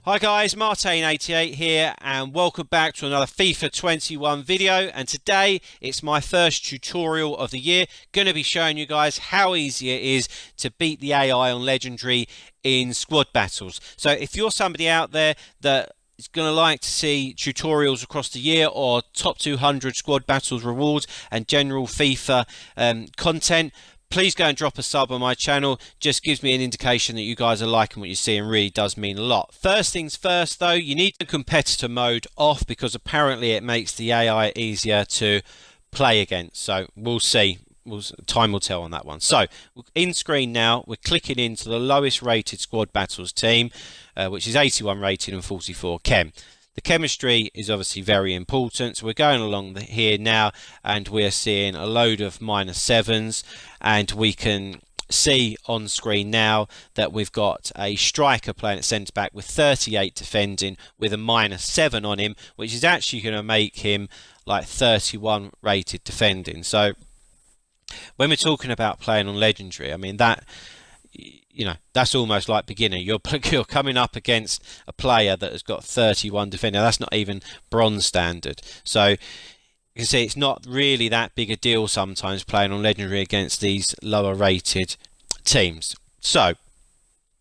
Hi guys, Martain88 here and welcome back to another FIFA 21 video, and today it's my first tutorial of the year. Going to be showing you guys how easy it is to beat the AI on Legendary in squad battles. So if you're somebody out there that is going to like to see tutorials across the year or top 200 squad battles rewards and general FIFA content, please go and drop a sub on my channel. Just gives me an indication that you guys are liking what you see and really does mean a lot. First things first though, you need the competitor mode off because apparently it makes the AI easier to play against. So we'll see. Time will tell on that one. So in screen now, we're clicking into the lowest rated squad battles team, which is 81 rated and 44 chem. The chemistry is obviously very important, so we're going along here now and we're seeing a load of -7s, and we can see on screen now that we've got a striker playing at centre back with 38 defending with a -7 on him, which is actually going to make him like 31 rated defending. So when we're talking about playing on Legendary, I mean that, you know, that's almost like beginner. You're coming up against a player that has got 31 defender. That's not even bronze standard. So you can see it's not really that big a deal sometimes playing on Legendary against these lower rated teams. So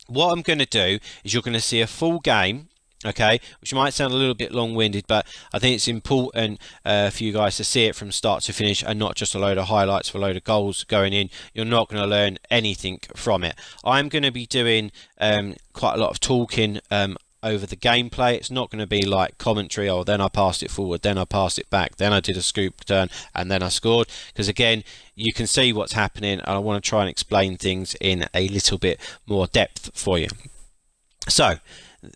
what I'm going to do is you're going to see a full game, okay, which might sound a little bit long-winded, but I think it's important for you guys to see it from start to finish and not just a load of highlights for a load of goals going in. You're not going to learn anything from it. I'm going to be doing quite a lot of talking over the gameplay. It's not going to be like commentary, oh then I passed it forward, then I passed it back, then I did a scoop turn and then I scored, because again you can see what's happening and I want to try and explain things in a little bit more depth for you. So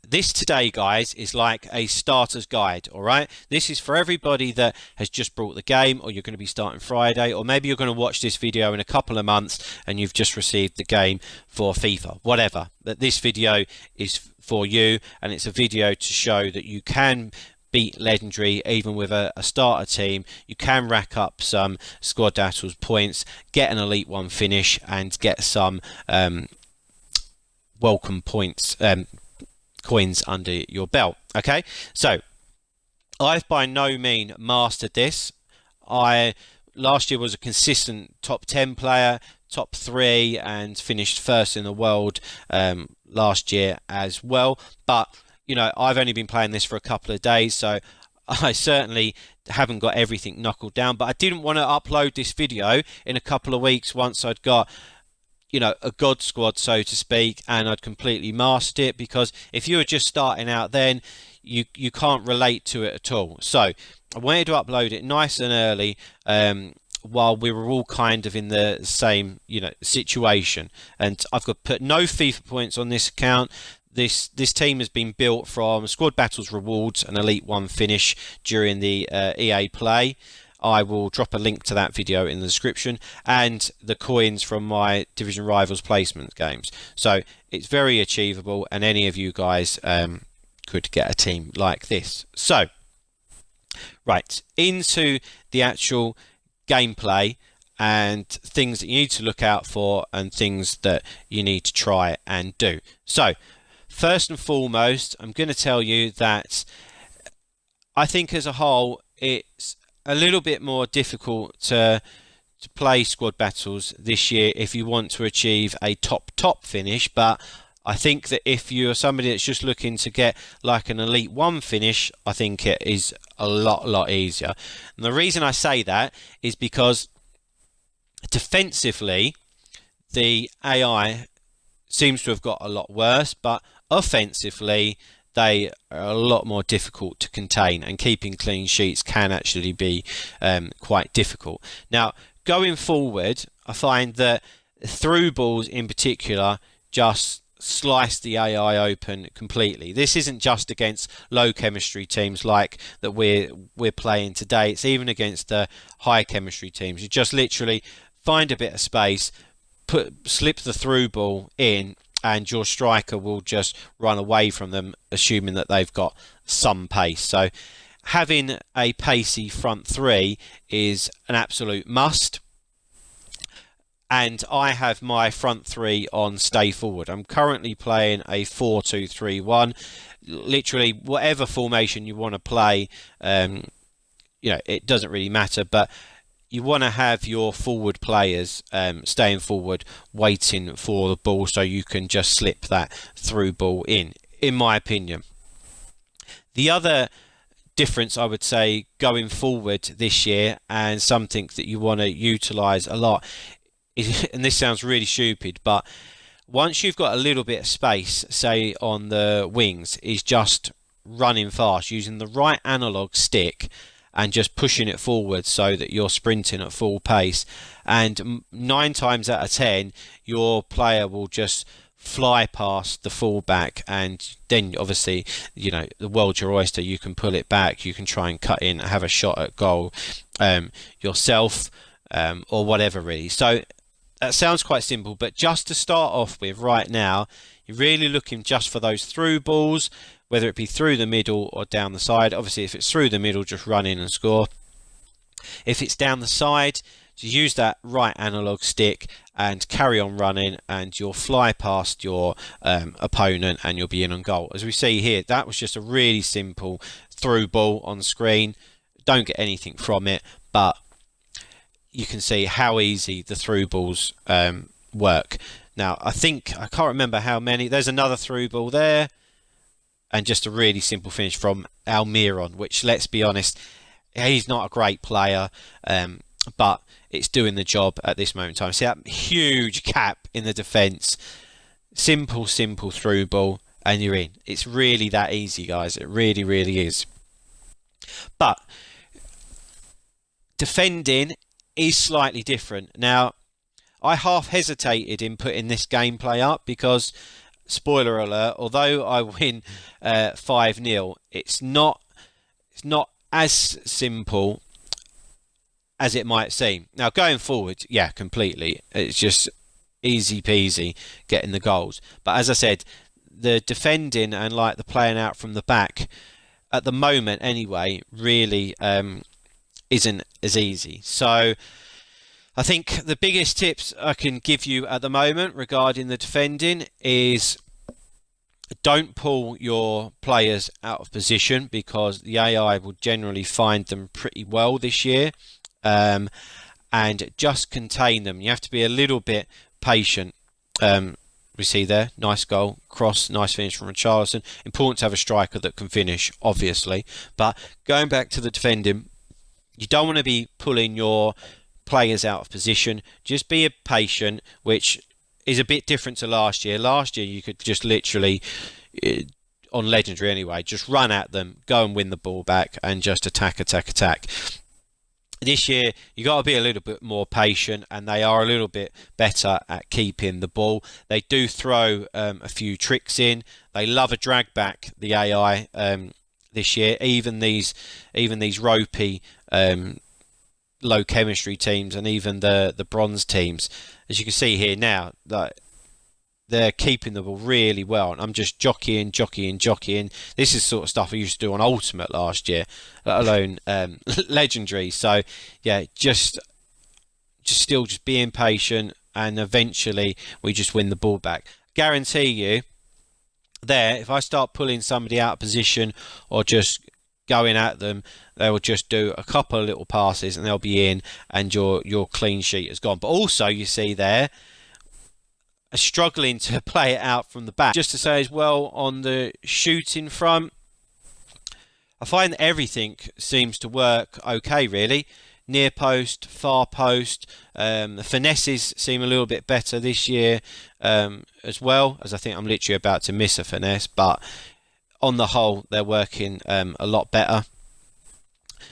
this today, guys, is like a starter's guide, all right? This is for everybody that has just brought the game, or you're going to be starting Friday, or maybe you're going to watch this video in a couple of months and you've just received the game for FIFA, whatever. But this video is for you, and it's a video to show that you can beat Legendary even with a starter team. You can rack up some squad battles points, get an Elite 1 finish, and get some welcome points, coins under your belt. Okay, so I've by no means mastered this. I last year was a consistent top 10 player, top 3, and finished first in the world last year as well, but you know, I've only been playing this for a couple of days, so I certainly haven't got everything knuckled down. But I didn't want to upload this video in a couple of weeks once I'd got, you know, a god squad, so to speak, and I'd completely mastered it, because if you were just starting out then you can't relate to it at all. So I wanted to upload it nice and early while we were all kind of in the same, you know, situation. And I've got put no FIFA points on this account. This team has been built from squad battles rewards and Elite 1 finish during the EA play. I will drop a link to that video in the description, and the coins from my Division Rivals placement games. So it's very achievable, and any of you guys could get a team like this. So right, into the actual gameplay and things that you need to look out for and things that you need to try and do. So first and foremost, I'm going to tell you that I think as a whole it's a little bit more difficult to play squad battles this year if you want to achieve a top finish. But I think that if you're somebody that's just looking to get like an Elite 1 finish, I think it is a lot easier. And the reason I say that is because defensively the AI seems to have got a lot worse, but offensively they are a lot more difficult to contain, and keeping clean sheets can actually be quite difficult. Now going forward, I find that through balls in particular just slice the AI open completely. This isn't just against low chemistry teams like that we're playing today. It's even against the high chemistry teams. You just literally find a bit of space, slip the through ball in, and your striker will just run away from them, assuming that they've got some pace. So having a pacey front three is an absolute must. And I have my front three on stay forward. I'm currently playing a 4-2-3-1. literally whatever formation you want to play. It doesn't really matter, but you want to have your forward players staying forward, waiting for the ball, so you can just slip that through ball in my opinion. The other difference, I would say, going forward this year, and something that you want to utilise a lot is, and this sounds really stupid, but once you've got a little bit of space, say on the wings, is just running fast using the right analog stick and just pushing it forward so that you're sprinting at full pace. And 9 times out of 10, your player will just fly past the fullback, and then obviously, the world's your oyster. You can pull it back, you can try and cut in, have a shot at goal yourself, or whatever really. So that sounds quite simple, but just to start off with right now, you're really looking just for those through balls, whether it be through the middle or down the side. Obviously, if it's through the middle, just run in and score. If it's down the side, to use that right analog stick and carry on running, and you'll fly past your opponent and you'll be in on goal. As we see here, that was just a really simple through ball on screen. Don't get anything from it, but you can see how easy the through balls work. Now, I can't remember how many. There's another through ball there, and just a really simple finish from Almiron, which, let's be honest, he's not a great player, but it's doing the job at this moment in time. See that huge gap in the defence? Simple through ball, and you're in. It's really that easy, guys. It really, really is. But defending is slightly different. Now, I half hesitated in putting this gameplay up because, spoiler alert, although I win 5-0, it's not as simple as it might seem. Now, going forward, yeah, completely. It's just easy peasy getting the goals. But as I said, the defending and the playing out from the back, at the moment anyway, really isn't as easy. So I think the biggest tips I can give you at the moment regarding the defending is, don't pull your players out of position, because the AI will generally find them pretty well this year, and just contain them. You have to be a little bit patient. We see there, nice goal, cross, nice finish from Richarlison. Important to have a striker that can finish, obviously. But going back to the defending, you don't want to be pulling your players out of position. Just be patient, which is a bit different to last year. Last year, you could just literally, on Legendary anyway, just run at them, go and win the ball back, and just attack. This year, you got to be a little bit more patient, and they are a little bit better at keeping the ball. They do throw a few tricks in. They love a drag back, the AI, this year. Even these ropey, low chemistry teams, and even the bronze teams, as you can see here now, that they're keeping the ball really well. And I'm just jockeying. This is sort of stuff I used to do on Ultimate last year, let alone Legendary. So yeah, just being patient, and eventually we just win the ball back. Guarantee you there, if I start pulling somebody out of position or just going at them, they will just do a couple of little passes and they'll be in, and your clean sheet is gone. But also, you see there, struggling to play it out from the back. Just to say as well, on the shooting front, I find that everything seems to work okay, really. Near post, far post, the finesses seem a little bit better this year, as well, as I think I'm literally about to miss a finesse, but on the whole, they're working a lot better.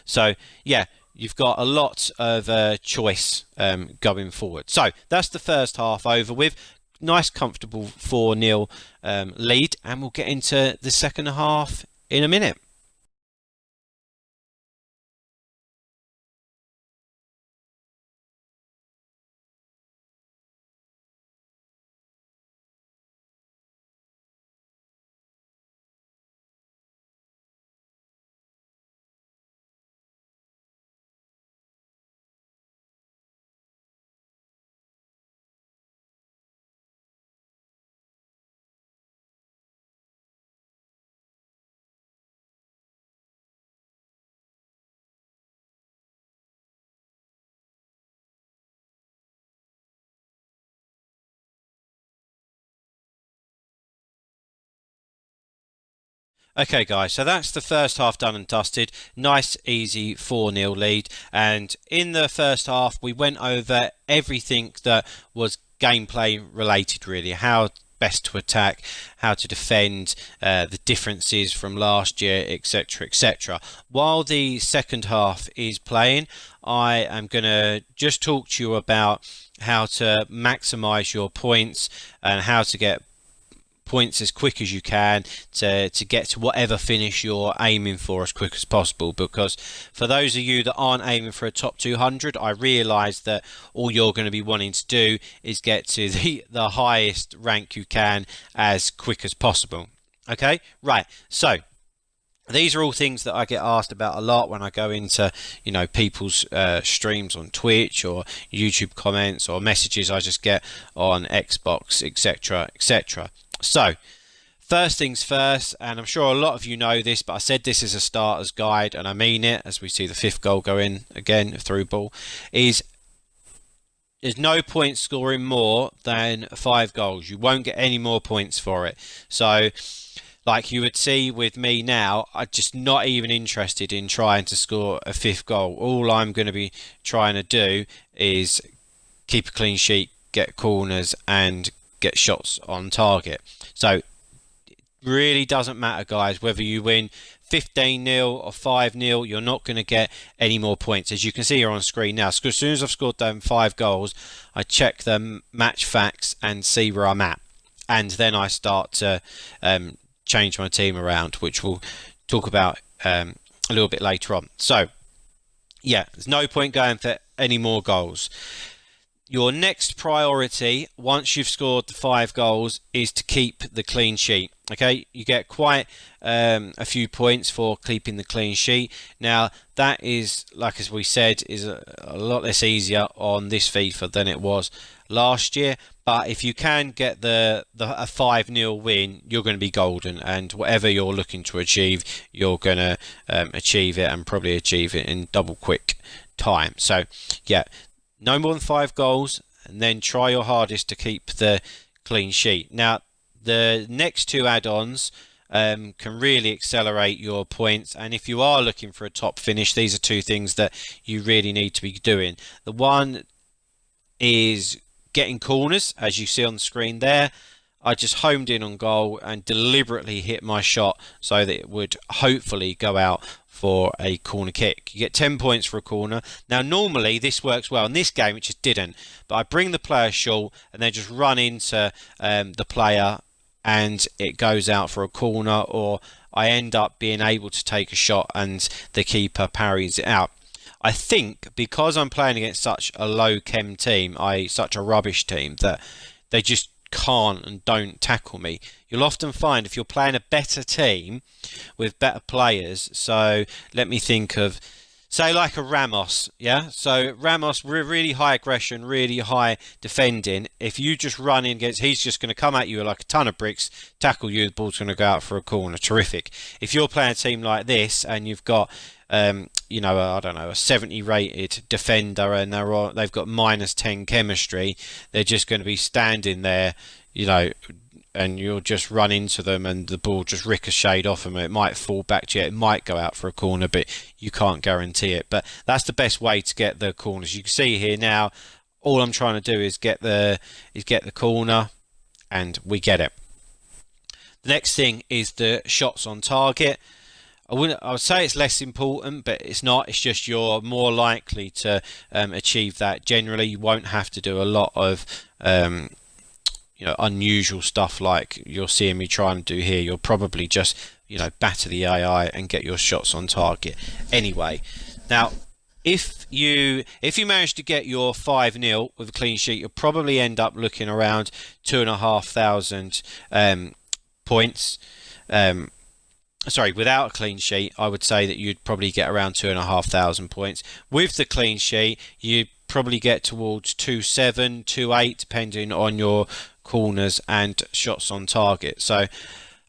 So yeah, you've got a lot of choice going forward. So that's the first half over with. Nice comfortable 4-0 lead, and we'll get into the second half in a minute. Okay, guys, so that's the first half done and dusted. Nice, easy 4-0 lead. And in the first half, we went over everything that was gameplay related, really. How best to attack, how to defend, the differences from last year, etc., etc. While the second half is playing, I am going to just talk to you about how to maximize your points and how to get points as quick as you can to get to whatever finish you're aiming for as quick as possible. Because for those of you that aren't aiming for a top 200, I realise that all you're going to be wanting to do is get to the highest rank you can as quick as possible. Okay, right, so these are all things that I get asked about a lot when I go into, people's streams on Twitch or YouTube comments or messages I just get on Xbox, etc., etc. So, first things first, and I'm sure a lot of you know this, but I said this is a starter's guide, and I mean it, as we see the fifth goal go in again, through ball, is there's no point scoring more than 5 goals. You won't get any more points for it. So, like you would see with me now, I'm just not even interested in trying to score a 5th goal. All I'm going to be trying to do is keep a clean sheet, get corners, and get shots on target. So it really doesn't matter, guys, whether you win 15-0 or 5-0, you're not going to get any more points. As you can see here on screen now, as soon as I've scored them 5 goals, I check the match facts and see where I'm at. And then I start to change my team around, which we'll talk about a little bit later on. So, yeah, there's no point going for any more goals. Your next priority, once you've scored the 5 goals, is to keep the clean sheet. Okay, you get quite a few points for keeping the clean sheet. Now, that is, like as we said, is a lot less easier on this FIFA than it was last year. But if you can get a 5-0 win, you're going to be golden, and whatever you're looking to achieve, you're going to achieve it, and probably achieve it in double quick time. So, yeah, no more than 5 goals, and then try your hardest to keep the clean sheet. Now, the next 2 add-ons can really accelerate your points, and if you are looking for a top finish, these are 2 things that you really need to be doing. The one is getting corners, as you see on the screen there. I just homed in on goal and deliberately hit my shot so that it would hopefully go out for a corner kick. You get 10 points for a corner. Now, normally this works well. In this game, it just didn't. But I bring the player short and then just run into the player, and it goes out for a corner, or I end up being able to take a shot and the keeper parries it out. I think because I'm playing against such a low chem team, such a rubbish team, that they just can't and don't tackle me. You'll often find if you're playing a better team with better players, so let me think of, say, like a Ramos, yeah? So Ramos, really high aggression, really high defending. If you just run in against, he's just going to come at you like a ton of bricks, tackle you, the ball's going to go out for a corner. Terrific. If you're playing a team like this and you've got I don't know, a 70 rated defender, and they've got -10 chemistry, they're just going to be standing there, and you'll just run into them and the ball just ricocheted off them. It might fall back to you, it might go out for a corner, but you can't guarantee it. But that's the best way to get the corners. You can see here now, all I'm trying to do is get the corner, and we get it. The next thing is the shots on target. I would say it's less important, but it's not. It's just you're more likely to achieve that. Generally, you won't have to do a lot of unusual stuff like you're seeing me trying to do here. You'll probably just batter the AI and get your shots on target anyway. Now, if you manage to get your 5-0 with a clean sheet, you'll probably end up looking around 2,500 points. Sorry, without a clean sheet, I would say that you'd probably get around 2,500 points. With the clean sheet, you'd probably get towards 2,700, 2,800, depending on your corners and shots on target. So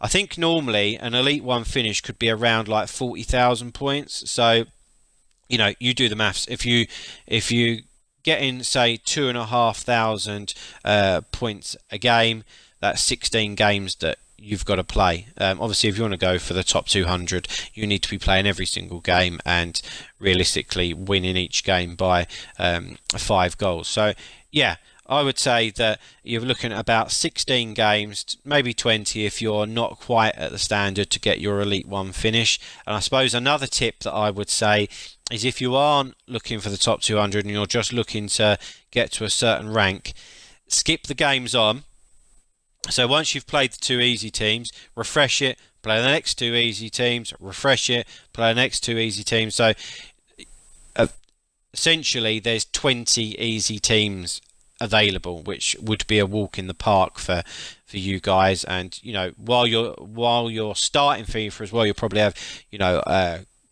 I think normally an Elite 1 finish could be around like 40,000 points. So, you do the maths. If you get in, say, 2,500 points a game, that's 16 games that you've got to play. Obviously, if you want to go for the top 200, you need to be playing every single game and realistically winning each game by 5 goals. So yeah, I would say that you're looking at about 16 games, maybe 20 if you're not quite at the standard to get your Elite 1 finish. And I suppose another tip that I would say is if you aren't looking for the top 200 and you're just looking to get to a certain rank, skip the games on. So once you've played the 2 easy teams, refresh it, play the next 2 easy teams, refresh it, play the next 2 easy teams. So essentially there's 20 easy teams available, which would be a walk in the park for you guys. And you know, while you're starting FIFA as well, you'll probably have, you know,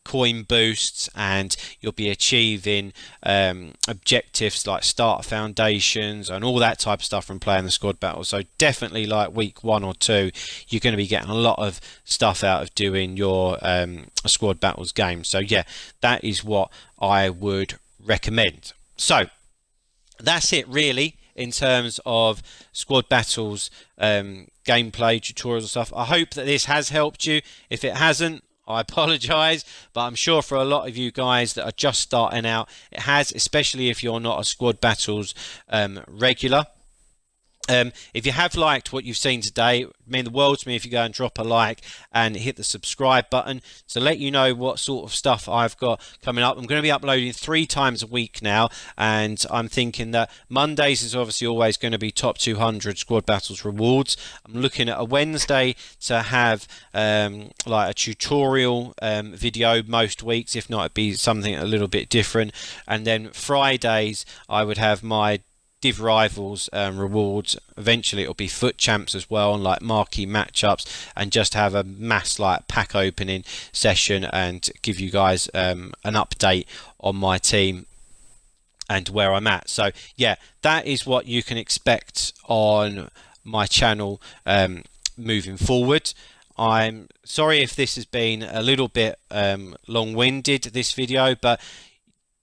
coin boosts, and you'll be achieving objectives like starter foundations and all that type of stuff from playing the squad battles. So definitely, like week 1 or 2, you're going to be getting a lot of stuff out of doing your squad battles game. So yeah, that is what I would recommend. So that's it really in terms of squad battles gameplay tutorials and stuff. I hope that this has helped you. If it hasn't, I apologise, but I'm sure for a lot of you guys that are just starting out, it has, especially if you're not a squad battles regular. If you have liked what you've seen today, it means the world to me if you go and drop a like and hit the subscribe button to let you know what sort of stuff I've got coming up. I'm going to be uploading 3 times a week now, and I'm thinking that Mondays is obviously always going to be top 200 squad battles rewards. I'm looking at a Wednesday to have like a tutorial video most weeks. If not, it'd be something a little bit different. And then Fridays I would have my Div Rivals rewards. Eventually it'll be foot champs as well, and like marquee matchups, and just have a mass like pack opening session and give you guys an update on my team and where I'm at. So yeah, that is what you can expect on my channel moving forward. I'm sorry if this has been a little bit long-winded, this video, but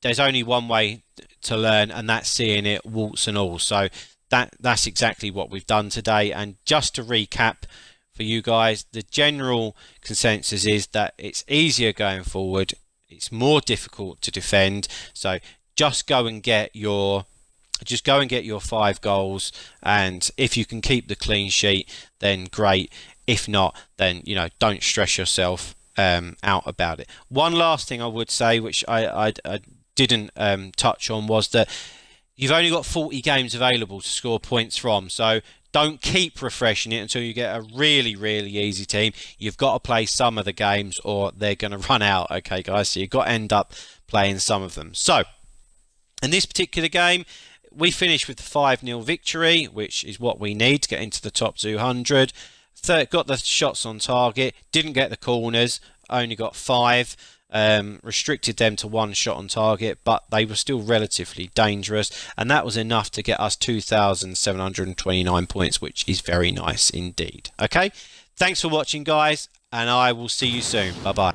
there's only one way to learn, and that's seeing it warts and all. So that's exactly what we've done today. And just to recap for you guys, the general consensus is that it's easier going forward, it's more difficult to defend. So just go and get your 5 goals, and if you can keep the clean sheet, then great. If not, then you know, don't stress yourself out about it. One last thing I would say, which I didn't touch on, was that you've only got 40 games available to score points from. So don't keep refreshing it until you get a really easy team. You've got to play some of the games or they're going to run out. Okay guys, so you've got to end up playing some of them. So in this particular game, we finished with the 5-0 victory, which is what we need to get into the top 200. Got the shots on target, didn't get the corners, only got 5. Restricted them to 1 shot on target, but they were still relatively dangerous, and that was enough to get us 2,729 points, which is very nice indeed. Okay, thanks for watching guys, and I will see you soon. Bye bye.